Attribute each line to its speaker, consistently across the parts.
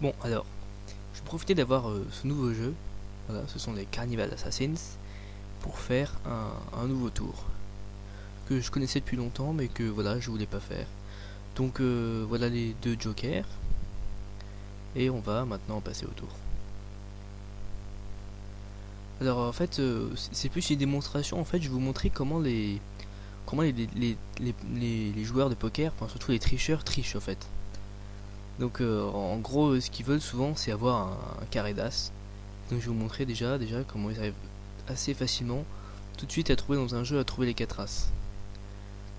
Speaker 1: Bon, alors, je vais profiter d'avoir ce nouveau jeu. Voilà, ce sont les Carnival Assassins pour faire un nouveau tour que je connaissais depuis longtemps, mais que voilà, je voulais pas faire. Donc voilà les deux jokers et on va maintenant passer au tour. Alors en fait, c'est plus une démonstration. En fait, je vais vous montrer comment les joueurs de poker, enfin surtout les tricheurs, trichent en fait. Donc en gros, ce qu'ils veulent souvent, c'est avoir un carré d'as. Donc je vais vous montrer déjà comment ils arrivent assez facilement, tout de suite à trouver dans un jeu, à trouver les 4 as.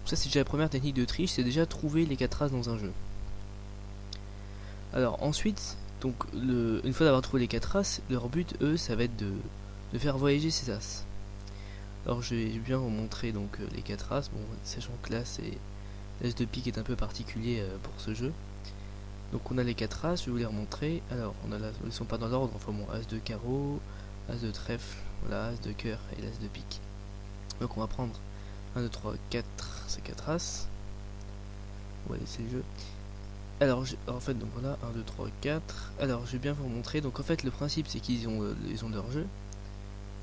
Speaker 1: Ça c'est déjà la première technique de triche, c'est déjà trouver les 4 as dans un jeu. Alors ensuite, donc une fois d'avoir trouvé les 4 as, leur but eux, ça va être de faire voyager ces as. Alors je vais bien vous montrer donc les 4 as, bon sachant que là c'est l'as de pique est un peu particulier pour ce jeu. Donc on a les 4 as, je vais vous les remontrer. Alors on a là, ils sont pas dans l'ordre, enfin bon, as de carreau, as de trèfle, voilà, as de cœur et l'as de pique. Donc on va prendre 1, 2, 3, 4, c'est 4 as. On va laisser le jeu. Alors en fait donc voilà, 1, 2, 3, 4. Alors je vais bien vous montrer. Donc en fait le principe c'est qu'ils ont, leur jeu.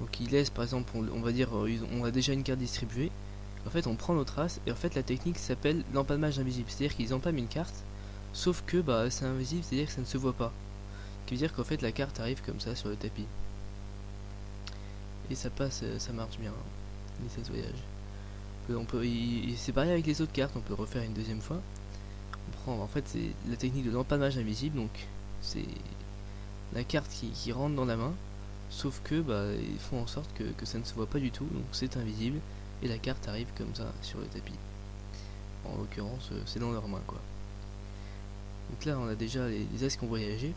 Speaker 1: Donc ils laissent par exemple, on va dire, on a déjà une carte distribuée. En fait on prend notre as et en fait la technique s'appelle l'empalmage invisible. C'est-à-dire qu'ils empalment une carte, sauf que bah c'est invisible, c'est-à-dire que ça ne se voit pas. Ce qui veut dire qu'en fait la carte arrive comme ça sur le tapis. Et ça passe, ça marche bien. Et ça se voyage. C'est pareil avec les autres cartes, on peut refaire une deuxième fois. On prend, en fait c'est la technique de l'empalmage invisible, donc c'est la carte qui rentre dans la main, sauf que bah, ils font en sorte que ça ne se voit pas du tout, donc c'est invisible, et la carte arrive comme ça sur le tapis. En l'occurrence, c'est dans leurs mains quoi. Donc là on a déjà les as qui ont voyagé.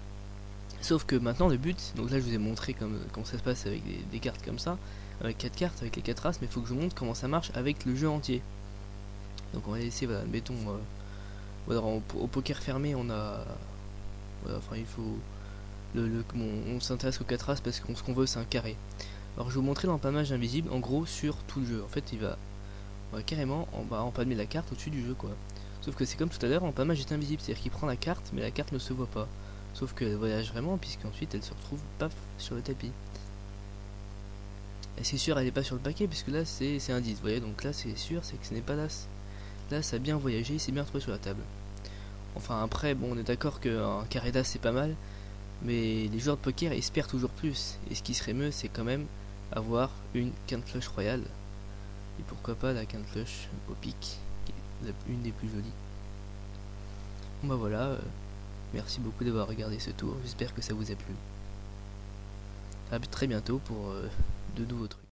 Speaker 1: Sauf que maintenant le but, donc là je vous ai montré comment ça se passe avec des cartes comme ça, avec 4 cartes, avec les 4 as, mais il faut que je vous montre comment ça marche avec le jeu entier. Donc on va laisser, voilà, admettons, voilà, au poker fermé on a, voilà, enfin il faut, on s'intéresse aux 4 as parce que ce qu'on veut c'est un carré. Alors je vais vous montrer l'empalmage invisible en gros sur tout le jeu. En fait on va carrément empalmer la carte au-dessus du jeu quoi. Sauf que c'est comme tout à l'heure, l'empalmage est invisible, c'est-à-dire qu'il prend la carte mais la carte ne se voit pas. Sauf qu'elle voyage vraiment puisqu'ensuite elle se retrouve paf sur le tapis. Et c'est sûr elle n'est pas sur le paquet puisque là c'est un 10, vous voyez, donc là c'est sûr c'est que ce n'est pas l'as. Là ça a bien voyagé, c'est bien retrouvé sur la table. Enfin après bon on est d'accord qu'un carré d'as c'est pas mal, mais les joueurs de poker espèrent toujours plus. Et ce qui serait mieux c'est quand même avoir une quinte cloche royale. Et pourquoi pas la quinte cloche au pic, qui est une des plus jolies. Bon bah voilà, merci beaucoup d'avoir regardé ce tour, j'espère que ça vous a plu. A très bientôt pour de nouveaux trucs.